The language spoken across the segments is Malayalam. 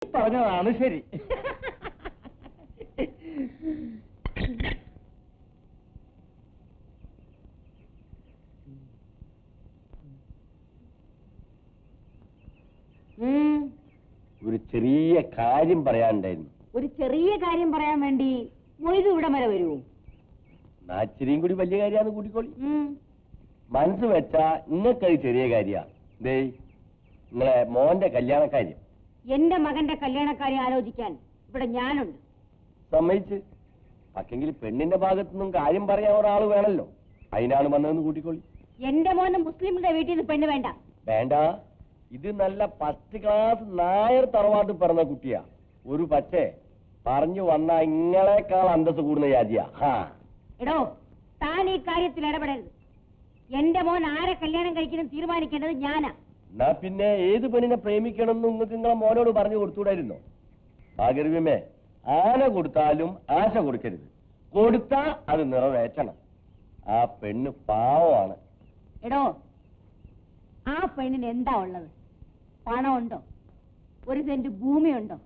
പറഞ്ഞതാണ് ശരി. ഒരു ചെറിയ കാര്യം പറയാനുണ്ടായിരുന്നു. ഒരു ചെറിയ കാര്യം പറയാൻ വേണ്ടി മൊയ്തു ഇവിടെ വരെ വരുമോ? നാച്ചിരിയും കൂടി വലിയ കാര്യമാണെന്ന് കൂട്ടിക്കോളി. മനസ്സ് വെച്ചാ ഇന്നൊക്കെ ചെറിയ കാര്യ. ദേ നിങ്ങളെ മോന്റെ കല്യാണക്കാര്യം. എന്റെ മകന്റെ കല്യാണക്കാര്യം ആലോചിക്കാൻ ഇവിടെ ഞാനുണ്ട്. സമ്മതിച്ച്. പക്ഷെങ്കിൽ പെണ്ണിന്റെ ഭാഗത്തുനിന്നും കാര്യം പറയാൻ ഒരാൾ വേണല്ലോ. അതിനാണ് വന്നതെന്ന് കൂട്ടിക്കോളി. എന്റെ മോന് മുസ്ലിമിന്റെ വീട്ടിൽ നിന്ന് പെണ്ണ് വേണ്ട. വേണ്ട. ഇത് നല്ല ഫസ്റ്റ് ക്ലാസ് നായർ തറവാട്ട് പറഞ്ഞ കുട്ടിയാ. ഒരു പക്ഷേ പറഞ്ഞു വന്ന ഇങ്ങളെക്കാൾ അന്തസ് കൂടുന്ന ജാതിയാ. എടോ, താൻ ഈ കാര്യത്തിൽ ഇടപെടരുത്. എന്റെ മോൻ ആരെ കല്യാണം കഴിക്കണം തീരുമാനിക്കേണ്ടത് ഞാനാ. എന്നാ പിന്നെ ഏത് പെണ്ണിനെ പ്രേമിക്കണമെന്ന് നിങ്ങൾക്ക് നിങ്ങളെ മോനോട് പറഞ്ഞു കൊടുത്തൂടായിരുന്നോ? ഭാഗർവ്യമേ, ആന കൊടുത്താലും ആശ കൊടുക്കരുത്. കൊടുത്താ അത് നിറവേറ്റണം. ആ പെണ്ണ് പാവമാണ്. എടോ, ആ പെണ്ണിന് എന്താ ഉള്ളത്? പണമുണ്ടോ? ഒരു സെന്റ് ഭൂമിയുണ്ടോ?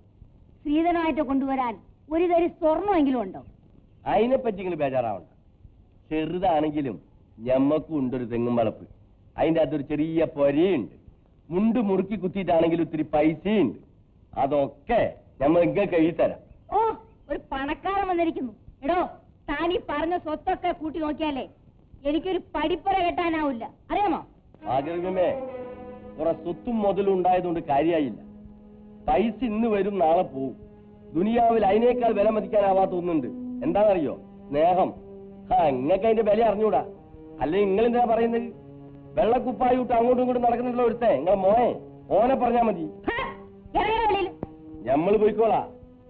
സ്ത്രീധനമായിട്ട് കൊണ്ടുവരാൻ ഒരു തരി സ്വർണ്ണമെങ്കിലും ഉണ്ടോ? അതിനെപ്പറ്റി നിങ്ങൾ ബേജാറാവണ്ട. ചെറുതാണെങ്കിലും ഞമ്മക്കും ഉണ്ടൊരു തെങ്ങും വളപ്പ്. അതിൻ്റെ അകത്തൊരു ചെറിയ പൊരയുണ്ട്. മുണ്ട് മുറുക്കി കുത്തിയിട്ടാണെങ്കിലും ഒത്തിരി പൈസയുണ്ട്. അതൊക്കെ ഞമ്മ നിങ്ങൾക്ക് എഴുതിത്തരാം. ഓ, ഒരു പണക്കാരൻ വന്നിരിക്കുന്നു. എടോ, താൻ ഈ പറഞ്ഞ സ്വത്തൊക്കെ കൂട്ടി നോക്കിയാലേ എനിക്കൊരു പടിപ്പുര കെട്ടാനാവില്ല, അറിയാമോ? ആഗ്രഹമേ, കുറെ സ്വത്തും മുതലും ഉണ്ടായതുകൊണ്ട് കാര്യമായില്ല. പൈസ ഇന്ന് വരും, നാളെ പോവും. ദുനിയാവിൽ അതിനേക്കാൾ വില മതിക്കാനാവാത്ത ഒന്നുണ്ട്. എന്താണെന്നറിയോ? സ്നേഹം. നിങ്ങൾക്ക് അതിന്റെ വില അറിഞ്ഞൂടാ. അല്ലെങ്കിൽ നിങ്ങൾ എന്താ പറയുന്നത്? വെള്ളക്കുപ്പായിട്ട് അങ്ങോട്ടും ഇങ്ങോട്ടും നടക്കുന്നുണ്ടല്ലോ ഒരുത്തേ, നിങ്ങളെ മോനെ. ഓനെ പറഞ്ഞാ മതി. ഞമ്മള് പോയിക്കോളാ.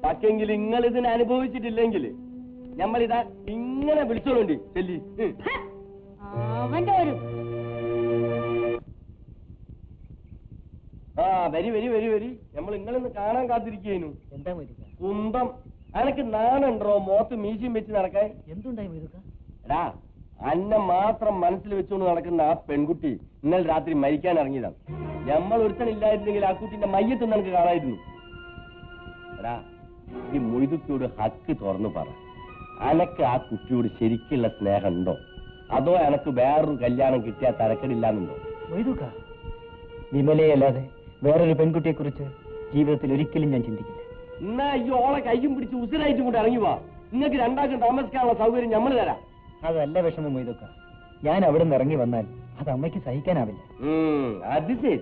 പക്ഷെങ്കിൽ നിങ്ങൾ ഇതിനെ അനുഭവിച്ചിട്ടില്ലെങ്കിൽ ഞമ്മളിതാ ഇങ്ങനെ വിളിച്ചോളൂണ്ടി ചെല്ലി. അവന്റെ ഒരു വരി വരി വരി വരി. നമ്മൾ നിങ്ങളിന്ന് കാണാൻ കാത്തിരിക്കുന്നു. എന്താ കുന്തം. അനക്ക് നാണുണ്ടോ മോത്ത് മീശയും വെച്ച് നടക്കാൻ? എന്തുണ്ടായി? എടാ, അന്നെ മാത്രം മനസ്സിൽ വെച്ചുകൊണ്ട് നടക്കുന്ന ആ പെൺകുട്ടി ഇന്നലെ രാത്രി മരിക്കാൻ ഇറങ്ങിയതാണ്. നമ്മൾ ഒരുത്തനില്ലായിരുന്നെങ്കിൽ ആ കുട്ടിന്റെ മയ്യത്ത് നിനക്ക് കാണായിരുന്നു. എടാ, ഈ മൊയ്തുക്കിയോട് ഹക്ക് തുറന്നു പറ. അനക്ക് ആ കുട്ടിയോട് ശരിക്കുള്ള സ്നേഹം ഉണ്ടോ? അതോ അനക്ക് വേറൊരു കല്യാണം കിട്ടിയാൽ തരക്കടില്ലാന്നുണ്ടോ? മൊയ്തുക്ക, വിമലയല്ലാതെ വേറൊരു പെൺകുട്ടിയെ കുറിച്ച് ജീവിതത്തിൽ ഒരിക്കലും ഞാൻ ചിന്തിക്കില്ല. എന്നാ ഈ ഓളെ കയ്യും പിടിച്ച് ഉസിരായിട്ടും കൊണ്ട് ഇറങ്ങി വാ. നിങ്ങൾക്ക് രണ്ടാൾക്കും താമസിക്കാനുള്ള സൗകര്യം നമ്മൾ തരാം. അതല്ല വിഷമം മൊയ്തുക്ക. ഞാൻ അവിടെ നിന്ന് ഇറങ്ങി വന്നാൽ അത് അമ്മയ്ക്ക് സഹിക്കാനാവില്ല. അത് ശരി.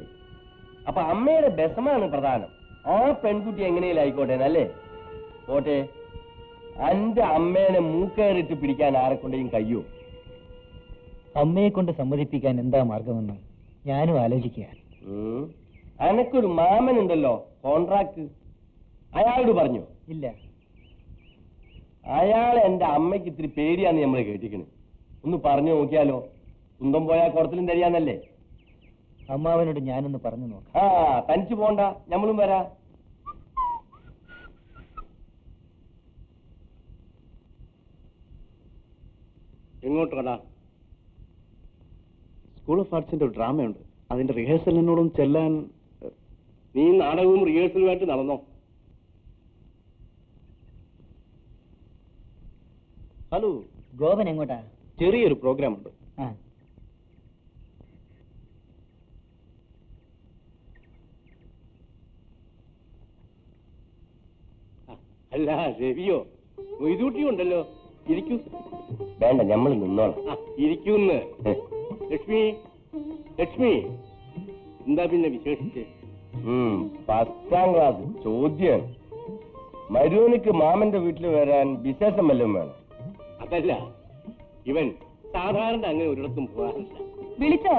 അപ്പൊ അമ്മയുടെ ബെസമാണ് പ്രധാനം. ആ പെൺകുട്ടി എങ്ങനെയും ആയിക്കോട്ടെ എന്നല്ലേ? പോട്ടെ, എന്റെ അമ്മേനെ മൂക്കേറിട്ട് പിടിക്കാൻ ആരെക്കൊണ്ടേയും കഴിയോ? അമ്മയെ കൊണ്ട് സമ്മതിപ്പിക്കാൻ എന്താ മാർഗമെന്ന് ഞാനും ആലോചിക്കുക. അനക്കൊരു മാമനുണ്ടല്ലോ, കോൺട്രാക്ട്. അയാളോട് പറഞ്ഞു? ഇല്ല. അയാളെ എന്റെ അമ്മയ്ക്ക് ഇത്തിരി പേടിയാന്ന് നമ്മൾ കേട്ടിക്കണ്. ഒന്ന് പറഞ്ഞു നോക്കിയാലോ? കുന്തം പോയാൽ കുടത്തിലും തരിയാന്നല്ലേ? അമ്മാവനോട് ഞാനൊന്ന് പറഞ്ഞു നോക്കാം. തനിച്ചു പോണ്ട, ഞമ്മളും വരാ. എങ്ങോട്ട് കടാ? സ്കൂൾ ഓഫ് ആർട്സിന്റെ ഒരു ഡ്രാമയുണ്ട്. അതിന്റെ റിഹേഴ്സലിനോടും ചെല്ലാൻ. നീ നാടകവും റിഹേഴ്സലുമായിട്ട് നടന്നോ? ഹലോ, ഗോപൻ എങ്ങോട്ടാ? ചെറിയൊരു പ്രോഗ്രാം ഉണ്ട്. അല്ല രവിയോ, മൊയ്തൂട്ടിയും ഉണ്ടല്ലോ. ഇരിക്കൂ. വേണ്ട, ഞമ്മൾ നിന്നോളാം. ഇരിക്കൂന്ന്. ലക്ഷ്മി, ലക്ഷ്മി, എന്താ പിന്നെ വിശേഷിച്ച്? 10ാം ക്ലാസ് ചോദ്യം. മരുവനിക്ക് മാമന്റെ വീട്ടിൽ വരാൻ വിശേഷം വല്ലതും വേണം? അതല്ല, ഇവൻ സാധാരണ അങ്ങനെ ഒരിടത്തും പോകാറില്ല. വിളിച്ചോ?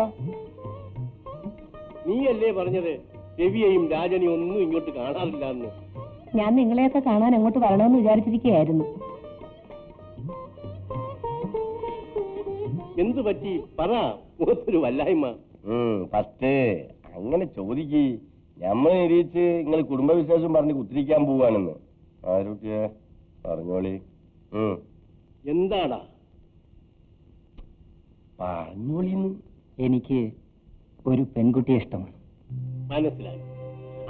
നീയല്ലേ പറഞ്ഞത് രവിയെയും രാജനെയും ഒന്നും ഇങ്ങോട്ട് കാണാറില്ല എന്ന്? ഞാൻ നിങ്ങളെയൊക്കെ കാണാൻ അങ്ങോട്ട് വരണമെന്ന് വിചാരിച്ചിരിക്കുകയായിരുന്നു. എന്തു പറ്റി പറ, മുഖത്തൊരു വല്ലായ്മ. ഫസ്റ്റ് അങ്ങനെ ചോദിക്ക്. ഞമ്മൾ നിരീച്ച് നിങ്ങൾ കുടുംബവിശേഷം പറഞ്ഞ് കുത്തിരിക്കാൻ പോവാണെന്ന്. ആരോഗ്യ പറഞ്ഞോളി. എന്താടാ പറഞ്ഞോളിന്ന്? എനിക്ക് ഒരു പെൺകുട്ടിയെ ഇഷ്ടമാണ്. മനസ്സിലായി.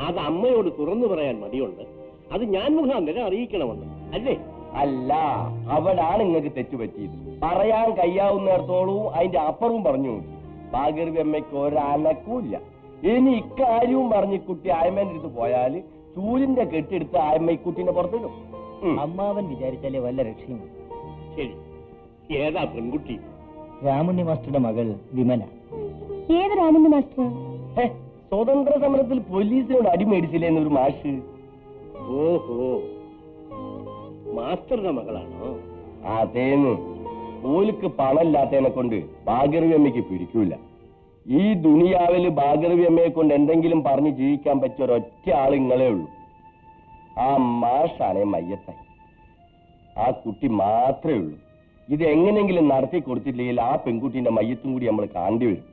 അത് അമ്മയോട് തുറന്നു പറയാൻ മടിയുണ്ട്. അത് ഞാൻ മുഖാന്തരം അറിയിക്കണമെന്ന് അല്ലേ? അല്ല, അവിടാണ് നിങ്ങൾക്ക് തെറ്റുപറ്റിയത്. പറയാൻ കയ്യാവുന്നിടത്തോളൂ അതിന്റെ അപ്പുറവും പറഞ്ഞു നോക്കി. ഭാഗീരഥി അമ്മയ്ക്ക് ഒരനക്കൂല്ല. ഇനി ഇക്കാര്യവും പറഞ്ഞ് കുട്ടി ആയമ്മേന്റെ അടുത്ത് പോയാൽ ചൂലിന്റെ കെട്ടിയെടുത്ത് ആയമ്മ കുട്ടീനെ പുറത്തിടും. അമ്മാവൻ വിചാരിച്ചാലേ വല്ല രക്ഷയും. ശരി, ഏതാ പെൺകുട്ടി? രാമുണ്ണി മാസ്റ്ററുടെ മകൾ വിമല. ഏത് രാമുണ്ണി മാസ്റ്റർ? സ്വതന്ത്ര സമരത്തിൽ പോലീസിനോട് അടിമേടിച്ചില്ലേ എന്നൊരു മാഷ്. ഓഹോ, മാസ്റ്ററുടെ മകളാണോ? അതേന്ന്. ഓലിക്ക് പണമില്ലാത്തതിനെ കൊണ്ട് ഭാഗീരഥി അമ്മയ്ക്ക് പിടിക്കൂല. ഈ ദുനിയാവില് ഭാഗീരഥി അമ്മയെ കൊണ്ട് എന്തെങ്കിലും പറഞ്ഞ് ജീവിക്കാൻ പറ്റിയ ഒരൊറ്റ ആൾ ഇങ്ങളേ ഉള്ളൂ. ആ മാഷാണേ മയ്യത്തായി. ആ കുട്ടി മാത്രമേ ഉള്ളൂ. ഇത് എങ്ങനെയെങ്കിലും നടത്തി കൊടുത്തില്ലെങ്കിൽ ആ പെൺകുട്ടീന്റെ മയ്യത്തും കൂടി നമ്മൾ കാണേണ്ടി വരും.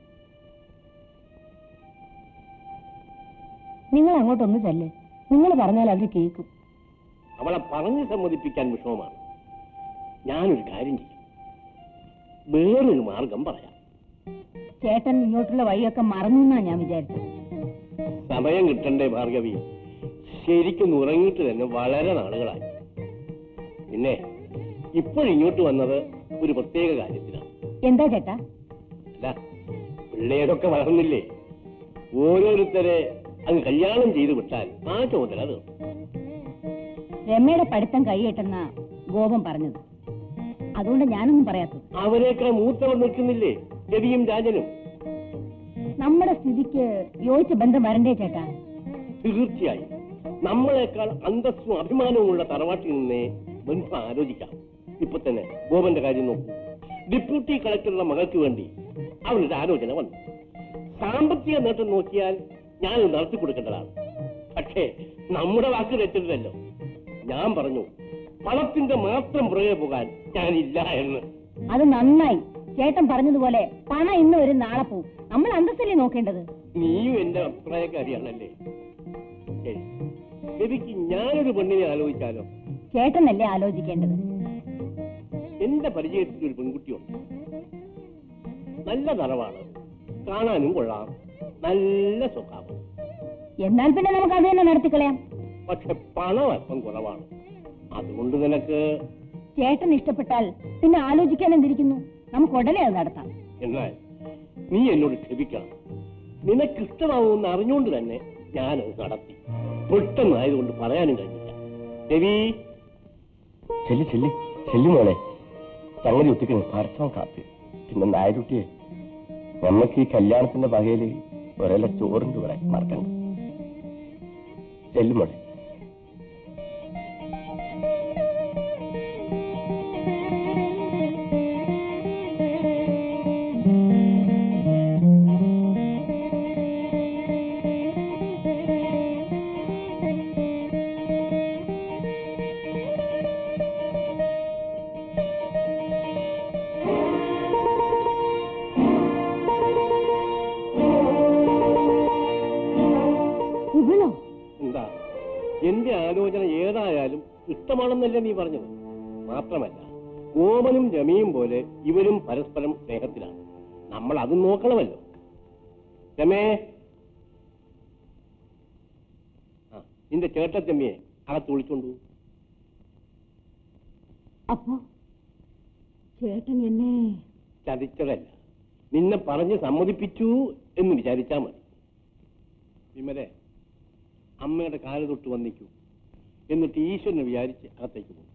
നിങ്ങൾ അങ്ങോട്ടൊന്ന് ചെല്ല്. നിങ്ങൾ പറഞ്ഞാൽ അവർ കേൾക്കും. അവളെ പറഞ്ഞ് സമ്മതിപ്പിക്കാൻ വിഷമമാണ്. ഞാനൊരു കാര്യം ചെയ്യും, വേറൊരു മാർഗം പറയാം. ചേട്ടൻ ഇങ്ങോട്ടുള്ള വഴിയൊക്കെ മറന്നു എന്നാ ഞാൻ വിചാരിച്ചത്. സമയം കിട്ടണ്ടേ ഭാർഗവി? ശരിക്കും ഉറങ്ങിയിട്ട് തന്നെ വളരെ നാളുകളായി. പിന്നെ ഇപ്പോഴിങ്ങോട്ട് വന്നത് ഒരു പ്രത്യേക കാര്യത്തിനാണ്. എന്താ ചേട്ടാ? അല്ല, പിള്ളേരൊക്കെ വളർന്നില്ലേ, ഓരോരുത്തരെ അങ്ങ് കല്യാണം ചെയ്തു വിട്ടാൽ ആ ചുമതല തീർന്നു. രമയുടെ പഠിത്തം കൈയിട്ടെന്ന ഗോപം പറഞ്ഞത്, അതുകൊണ്ട് ഞാനൊന്നും പറയാത്തത്. അവരെക്കാൾ മൂത്തവർ നിൽക്കുന്നില്ലേ, രവിയും രാജനും? നമ്മുടെ സ്ഥിതിക്ക് യോജിച്ച ബന്ധം വരണ്ടേ ചേട്ടാ? തീർച്ചയായും നമ്മളെക്കാൾ അന്തസ്സും അഭിമാനവും ഉള്ള തറവാട്ടിൽ നിന്നേ ബന്ധം ആലോചിക്കാം. ഇപ്പൊ തന്നെ ഗോപന്റെ കാര്യം നോക്കൂ. ഡെപ്യൂട്ടി കളക്ടറുടെ മകൾക്ക് വേണ്ടി അവനൊരു ആലോചന വന്നു. സാമ്പത്തിക നേട്ടം നോക്കിയാൽ ഞാനത് നടത്തി കൊടുക്കേണ്ടതാണ്. പക്ഷേ നമ്മുടെ വാക്ക് തെറ്റില്ലല്ലോ. ഞാൻ പറഞ്ഞു, പണത്തിന്റെ മാത്രം പുറകെ പോകാൻ ഞാനില്ല എന്ന്. അത് നന്നായി. ചേട്ടൻ പറഞ്ഞതുപോലെ പണം ഇന്ന് വരും നാളെ പോവും. നമ്മൾ അന്തസ്സല്ലേ നോക്കേണ്ടത്. നീയും എന്റെ അഭിപ്രായക്കാരിയാണല്ലേ? ശരി, രവിക്ക് ഞാനൊരു പെണ്ണിനെ ആലോചിച്ചാലോ? ചേട്ടനല്ലേ ആലോചിക്കേണ്ടത്. എന്റെ പരിചയത്തിൽ ഒരു പെൺകുട്ടിയുണ്ട്. നല്ല നിറവാണ്, കാണാനും കൊള്ളാം, നല്ല സ്വഭാവം. എന്നാൽ പിന്നെ നമുക്ക് അത് തന്നെ നടത്തിക്കളയാം. പക്ഷെ പണം അല്പം കുറവാണ്. അതുകൊണ്ട് നിനക്ക് ചേട്ടൻ ഇഷ്ടപ്പെട്ടാൽ പിന്നെ ആലോചിക്കാൻ എന്തിരിക്കുന്നു? നമുക്ക് ഉടനെ അത് നടത്താം. എന്നാൽ നീ എന്നോട് ക്ഷമിക്കണം. നിനക്കിഷ്ടമാവുമെന്ന് അറിഞ്ഞുകൊണ്ട് തന്നെ ഞാനത് നടത്തി. പെട്ടെന്നായതുകൊണ്ട് പറയാനും കഴിഞ്ഞില്ല. രവി, ചെല്ലുമോളെ, സംഗതി ഒത്തിക്കണേ. പരച്ചോൻ കാപ്പി. പിന്നെ നായരുട്ടിയെ, നമ്മക്ക് ഈ കല്യാണത്തിന്റെ വകയില് ഒരേല ചോറുണ്ട് പറയാൻ മറക്കണ്ട. ചെല്ലുമോളെ. എന്താ, എന്റെ ആലോചന ഏതായാലും ഇഷ്ടമാണെന്നല്ലേ നീ പറഞ്ഞത്? മാത്രമല്ല, ഓമനും രമയും പോലെ ഇവരും പരസ്പരം സ്നേഹത്തിലാണ്. നമ്മൾ അതും നോക്കണമല്ലോ. രമേ, നിന്റെ ചേട്ടത്തമ്മിയെ അകത്ത് വിളിച്ചോണ്ടു. അപ്പോ ചേട്ടൻ എന്നെ ചതിച്ചതല്ല, നിന്നെ പറഞ്ഞ് സമ്മതിപ്പിച്ചു എന്ന് വിചാരിച്ചാ മതി. വിമലെ, അമ്മയുടെ കാല് തൊട്ട് വന്നിക്കൂ. എന്നിട്ട് ഈശ്വരനെ വിചാരിച്ച് അകത്തേക്ക് പോകും.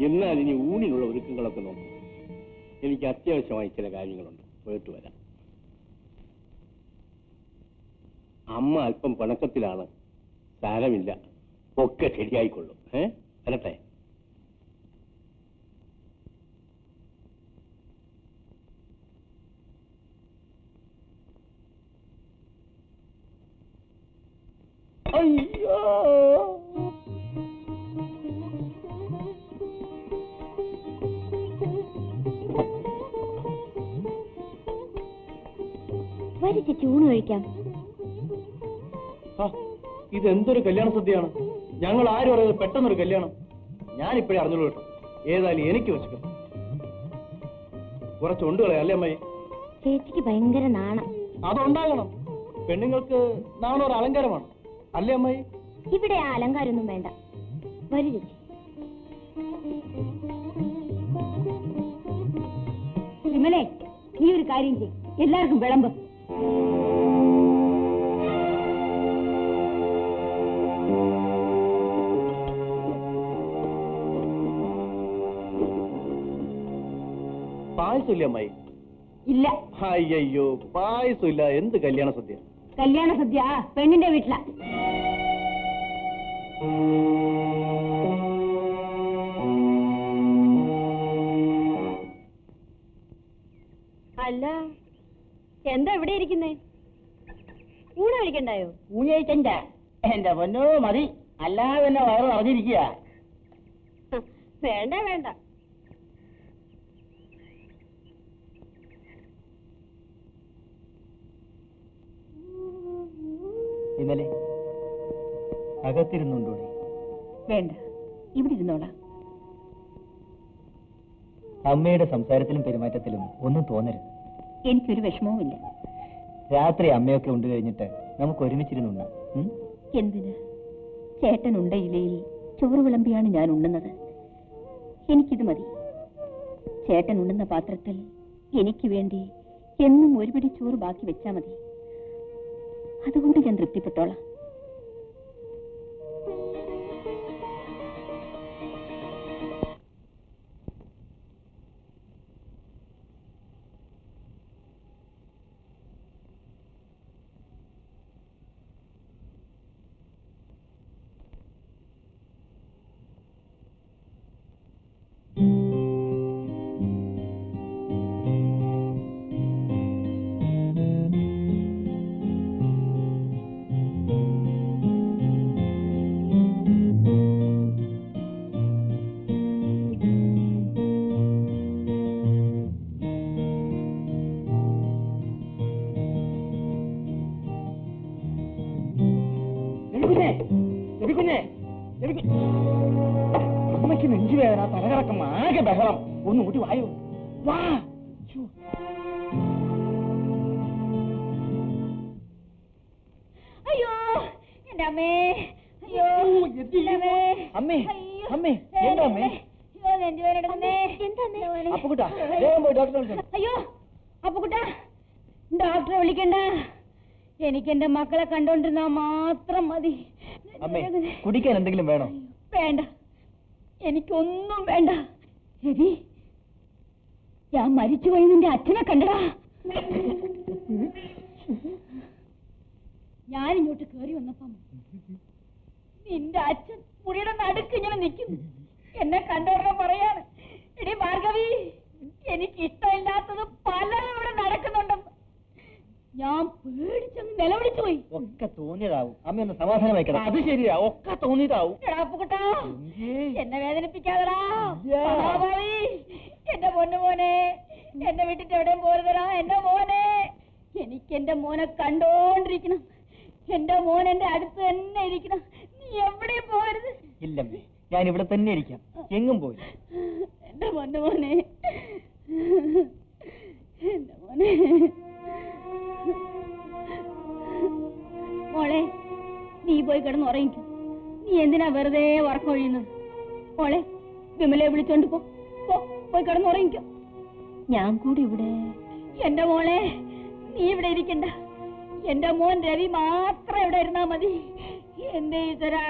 എന്നാൽ ഇനി ഊണിനുള്ള ഒരുക്കങ്ങളൊക്കെ നോക്കും. എനിക്ക് അത്യാവശ്യമായി ചില കാര്യങ്ങളുണ്ട്, പോയിട്ട് വരാം. അമ്മ അല്പം പിണക്കത്തിലാണ്, സാരമില്ല, ഒക്കെ ശരിയായിക്കൊള്ളും. വരട്ടെ. അയ്യോ, വരി ചേച്ചി ഊണ് കഴിക്കാം. ഇതെന്തൊരു കല്യാണ സദ്യയാണ്. ഞങ്ങൾ ആരും അറിയാതെ പെട്ടെന്നൊരു കല്യാണം. ഞാനിപ്പോഴേ അറിഞ്ഞോളൂ കേട്ടോ. ഏതായാലും എനിക്ക് വെച്ചിട്ടു കുറച്ച് ഉണ്ടുകളെ അല്ലേ അമ്മായി? ചേച്ചിക്ക് ഭയങ്കര നാണം. അതുണ്ടാകണം. പെണ്ണുങ്ങൾക്ക് നാണം ഒരു അലങ്കാരമാണ് അല്ലേ അമ്മായി? ഇവിടെ ആ അലങ്കാരമൊന്നും വേണ്ട. വരൂ ചേച്ചി. വിമലേ, നീ ഒരു കാര്യം ചെയ്യും, എല്ലാവർക്കും വിളമ്പ്. പായസമില്ല അമ്മായി? ഇല്ല. അയ്യോ, പായസമില്ല. എന്ത് കല്യാണ സദ്യ? കല്യാണ സദ്യ പെണ്ണിന്റെ വീട്ടിലാ. അല്ല, എന്താ ഇവിടെ ഇരിക്കുന്നേ? ഊണ് കഴിക്കണ്ടായോ? ഊണ് കഴിക്കണ്ട എന്റെ പൊന്നോ, മതി. അല്ലാതെ തന്നെ വയറ് നിറഞ്ഞിരിക്കുക. വേണ്ട വേണ്ട. ഇന്നലെ അകത്തിരുന്നുണ്ടോടെ? വേണ്ട, ഇവിടെ ഇരുന്നോളാം. അമ്മയുടെ സംസാരത്തിലും പെരുമാറ്റത്തിലും ഒന്നും തോന്നരുത്. എനിക്കൊരു വിഷമവുമില്ല. രാത്രി അമ്മയൊക്കെ ഉണ്ട് കഴിഞ്ഞിട്ട് നമുക്ക് ഒരുമിച്ചിരുന്നുണ്ണാം. എന്തിന്? ചേട്ടനുണ്ട ഇലയിൽ ചോറ് വിളമ്പിയാണ് ഞാൻ ഉണ്ണുന്നത്. എനിക്കിത് മതി. ചേട്ടൻ ഉണ്ണുന്ന പാത്രത്തിൽ എനിക്ക് വേണ്ടി എന്നും ഒരു പിടി ചോറ് ബാക്കി വെച്ചാൽ മതി. അതുകൊണ്ട് ഞാൻ തൃപ്തിപ്പെട്ടോളാം. അമ്മയ്ക്ക് നെഞ്ചുവേദന, തലകറക്കം, ആകെ ബഹളം. ഒന്ന് കൂട്ടി വായോ. വാ. അയ്യോ എന്റെ അമ്മേ, അയ്യോ അമ്മേ, അമ്മേ, എന്താ അമ്മേ? അപ്പുകുട്ടാ, വേഗം പോയി ഡോക്ടറെ വിളിച്ചോ. അയ്യോ അപ്പുകുട്ടാ, ഡോക്ടറെ വിളിക്കണ്ട. എനിക്ക് എന്റെ മക്കളെ കണ്ടോണ്ടിരുന്നാ മാത്രം മതി. അമ്മേ, കുടിക്കാൻ എന്തെങ്കിലും വേണോ? വേണ്ട, എനിക്കൊന്നും വേണ്ട. രവി, ഞാൻ മരിച്ചുപോയി നിന്റെ അച്ഛനെ കണ്ടടാ. ഞാനിങ്ങോട്ട് കേറി വന്നപ്പം നിന്റെ അച്ഛൻ മുറിയുടെ നടുക്ക് ഇങ്ങനെ നിൽക്കുന്നു. എന്നെ കണ്ടോടെ പറയാണ്, എടി ഭാർഗവി, എനിക്ക് ഇഷ്ടമില്ലാത്തത് പലരും ഇവിടെ നടക്കുന്നുണ്ടെന്ന്. ഞാൻ പേടിച്ചങ്ങ് നിലവിളിച്ചു പോയി. ഒക്കെ തോന്നിയതാവും. അമ്മ ഒന്ന് സമാധാനം വയ്ക്കണം. അത് ശരിയാ, ഒക്കെ തോന്നിയതാവും. എടാപ്പുകുട്ടാ, എന്നെ വേദനിപ്പിക്കാതെടാ. മഹാഭാവി, എന്റെ പൊന്നുമോനെ, എന്നെ വിട്ടിട്ട് എവിടെയും പോരുതരാ. എന്റെ മോനെ, എനിക്ക് എന്റെ മോനെ കണ്ടോണ്ടിരിക്കണം. എന്റെ മോൻ എന്റെ അടുത്ത് തന്നെ ഇരിക്കണം. നീ എവിടെയും പോരുത്. ഇല്ലമ്മേ, ഞാൻ ഇവിടെ തന്നെ ഇരിക്കാം, എങ്ങും പോയി. എന്റെ പൊന്നുമോനെ, എന്റെ മോനെ. മോളെ, നീ പോയി കിടന്ന് ഉറങ്ങിക്കും. നീ എന്തിനാ വെറുതെ ഉറക്കം ഒഴിയുന്നത്? മോളെ, വിമലയെ വിളിച്ചോണ്ട് പോയി കിടന്ന് ഉറങ്ങിക്കും. ഞാൻ കൂടി ഇവിടെ. എന്റെ മോളെ, നീ ഇവിടെ ഇരിക്കണ്ട. എന്റെ മോൻ രവി മാത്രം ഇവിടെ ഇരുന്നാ മതി. എന്റെ ഈശ്വരാ,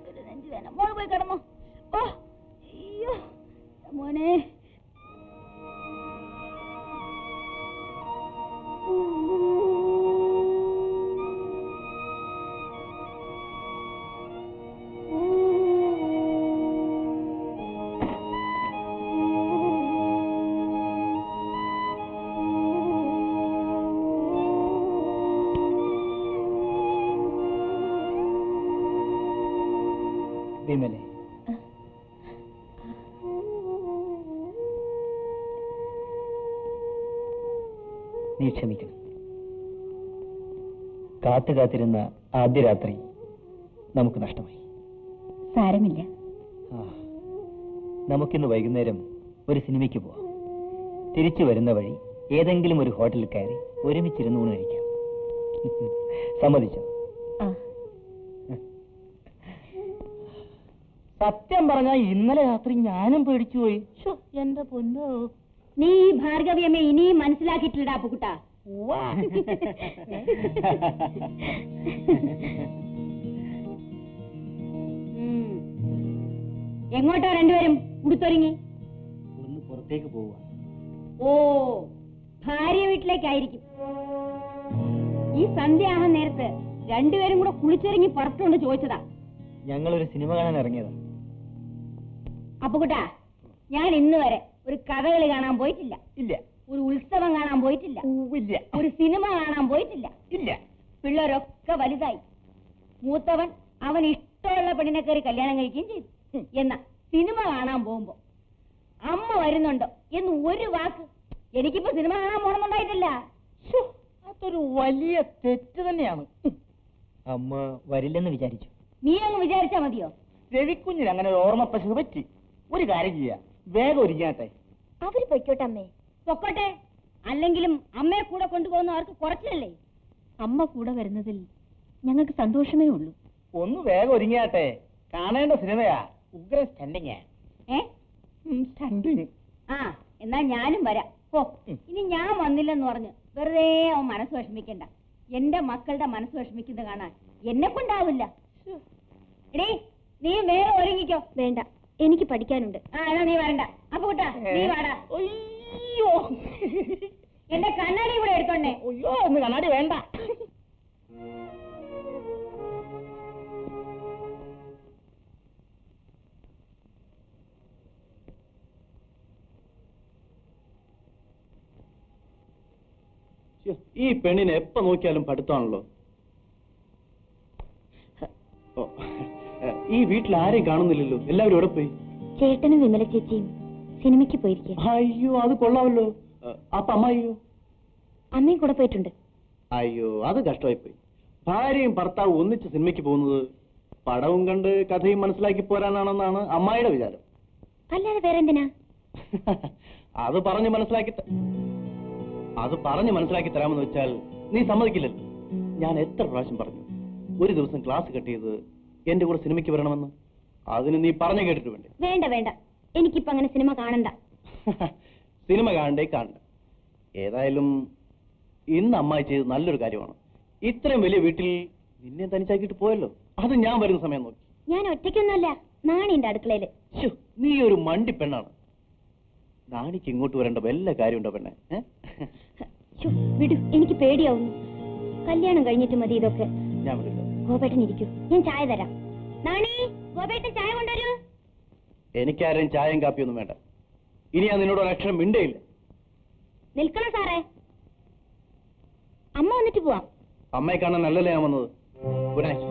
ഒരു നെഞ്ചു വേണം. മോൾ പോയി കിടന്നോ. ഓ അയ്യോ മോനെ. വിമലെ, നീ ക്ഷമിക്കണം. കാത്തു കാത്തിരുന്ന ആദ്യ രാത്രി നമുക്ക് നഷ്ടമായി. സാരമില്ല. നമുക്കിന്ന് വൈകുന്നേരം ഒരു സിനിമയ്ക്ക് പോവാം. തിരിച്ചു വരുന്ന വഴി ഏതെങ്കിലും ഒരു ഹോട്ടലിൽ കയറി ഒരുമിച്ചിരുന്ന് ഊണ് കഴിക്കാം. സമ്മതിച്ചോ? സത്യം പറഞ്ഞാ ഇന്നലെ രാത്രി ഞാനും പേടിച്ചു പോയി. എന്റെ പൊന്നോ, നീ ഭാർഗവിയമ്മ ഇനിയും മനസ്സിലാക്കിയിട്ടില്ലടാ അപ്പുക്കുട്ടാ. എങ്ങോട്ടാ രണ്ടുപേരും ഉടുത്തൊരുങ്ങി? ഒന്ന് പുറത്തേക്ക് പോവുക. ഓ, ഭാര്യ വീട്ടിലേക്കായിരിക്കും. ഈ സന്ധ്യാഹം നേരത്ത് രണ്ടുപേരും കൂടെ കുളിച്ചൊരുങ്ങി പുറത്തുകൊണ്ട് ചോദിച്ചതാ. ഞങ്ങളൊരു സിനിമ കാണാൻ ഇറങ്ങിയതാ. അപ്പുക്കുട്ടാ, ഞാൻ ഇന്ന് വരെ ഒരു കഥകളി കാണാൻ പോയിട്ടില്ല. ഇല്ല. ഒരു ഉത്സവം കാണാൻ പോയിട്ടില്ല. ഇല്ല. ഒരു സിനിമ കാണാൻ പോയിട്ടില്ല. ഇല്ല. പിള്ളേരൊക്കെ വലുതായി. മൂത്തവൻ അവൻ ഇഷ്ടമുള്ള പെണ്ണിനെ കയറി കല്യാണം കഴിക്കുകയും ചെയ്തു. എന്നാ സിനിമ കാണാൻ പോകുമ്പോ അമ്മ വരുന്നുണ്ടോ എന്ന് ഒരു വാക്ക്. എനിക്കിപ്പോ സിനിമ കാണാൻ പോണമെന്നുണ്ടായിട്ടില്ല. അതൊരു വലിയ തെറ്റ് തന്നെയാണ്. അമ്മ വരില്ലെന്ന് വിചാരിച്ചു. നീ അങ്ങ് വിചാരിച്ചാ മതിയോ? രവിക്കുഞ്ഞിന് അങ്ങനെ ഒരു ഓർമ്മ പശു പറ്റി. ഒരു കാര്യം ചെയ്യാം, വേഗം ഒരുങ്ങാട്ടെ. അവര് പൊയ്ക്കോട്ടെ അമ്മേ. പൊക്കോട്ടെ. അല്ലെങ്കിലും അമ്മയെ കൂടെ കൊണ്ടുപോകുന്ന അവർക്ക് കുറച്ചില്ലല്ലേ. അമ്മ കൂടെ വരുന്നതിൽ ഞങ്ങൾക്ക് സന്തോഷമേ ഉള്ളൂ. ഒന്ന് വേഗം ഒരുങ്ങാട്ടെ. കാണേണ്ട സിനിമയാ. ഉഗ്ര സ്റ്റണ്ടിങ്. സ്റ്റണ്ടിങ്. ആ, എന്നാ ഞാനും വരാം. ഓ, ഇനി ഞാൻ വന്നില്ലെന്ന് പറഞ്ഞ് വെറുതെ അവൻ മനസ്സ് വിഷമിക്കണ്ട. എന്റെ മക്കളുടെ മനസ്സ് വിഷമിക്കുന്നത് കാണാൻ എന്നെ കൊണ്ടാവില്ല. എടീ, നീ വേറെ ഒരുങ്ങിക്കോ. വേണ്ട, എനിക്ക് പഠിക്കാനുണ്ട്. ആ, എന്നാ നീ വരണ്ട. അപ്പൊ കൂട്ടാ, നീ വാടാ. അയ്യോ, എന്റെ കണ്ണാടി കൂടെ എടുത്തോണ്ടേ. അയ്യോ, ഒന്ന് കണ്ണാടി വേണ്ട. ഈ പെണ്ണിനെ എപ്പോ നോക്കിയാലും പഠിത്തമാണല്ലോ. ഈ വീട്ടിൽ ആരെയും കാണുന്നില്ലല്ലോ. എല്ലാവരും എവിടെ പോയി? ചേട്ടനും വിമല ചേച്ചിയും സിനിമയ്ക്ക് പോയിരിക്കും. അയ്യോ, അത് കൊള്ളാമല്ലോ. അപ്പൊ അമ്മയോ? അമ്മയും കൂടെ പോയിട്ടുണ്ട്. അയ്യോ, അത് കഷ്ടമായി പോയി. ഭാര്യയും ഭർത്താവും ഒന്നിച്ച് സിനിമയ്ക്ക് പോകുന്നത് പടവും കണ്ട് കഥയും മനസ്സിലാക്കി പോരാനാണെന്നാണ് അമ്മായിയുടെ വിചാരം. അല്ലാതെ വേറെ എന്തിനാ? അത് പറഞ്ഞ് മനസ്സിലാക്കി തരാമെന്ന് വെച്ചാൽ നീ സമ്മതിക്കില്ലല്ലോ. ഞാൻ എത്ര പ്രാവശ്യം പറഞ്ഞു ഒരു ദിവസം ക്ലാസ് കട്ട് ചെയ്ത് എന്റെ കൂടെ സിനിമയ്ക്ക് വരണമെന്ന്. അതിന് നീ പറഞ്ഞു കേട്ടിട്ട് വേണ്ടേ? വേണ്ട വേണ്ട, എനിക്കിപ്പോ അങ്ങനെ സിനിമ കാണണ്ട. സിനിമ കാണണ്ടേ? കാണണ്ട. ഏതായാലും ഇന്ന് അമ്മായി ചെയ്ത് നല്ലൊരു കാര്യമാണ്. ഇത്രയും വലിയ വീട്ടിൽ നിന്നെ തനിച്ചാക്കിയിട്ട് പോയല്ലോ. അത് ഞാൻ വരുന്ന സമയം നോക്കി. ഞാൻ ഒറ്റയ്ക്കൊന്നുമല്ല, നാണിന്റെ അടുക്കളയില്. നീ ഒരു മണ്ടി പെണ്ണാണ്. നാണിക്ക് ഇങ്ങോട്ട് വരേണ്ട വല്ല കാര്യമുണ്ടോ പെണ്ണെ? വിടു, എനിക്ക് പേടിയാവുന്നു. കല്യാണം കഴിഞ്ഞിട്ട് മതി ഇതൊക്കെ. ഞാൻ വിടില്ല. ഗോപേട്ടൻ ഇരിക്കൂ, ഞാൻ ചായ തരാം. നാണി, ഗോപേട്ടൻ ചായ കൊണ്ടുവരൂ. എനിക്കാരും ചായയും കാപ്പിയൊന്നും വേണ്ട. ഇനി ഞാൻ നിന്നോട് ഒരു അക്ഷരം മിണ്ടയില്ല. നിൽക്കണം സാറേ, അമ്മ വന്നിട്ട് പോവാം. അമ്മയെ കാണാൻ നല്ലല്ലേ ഞാൻ വന്നത്. Good night.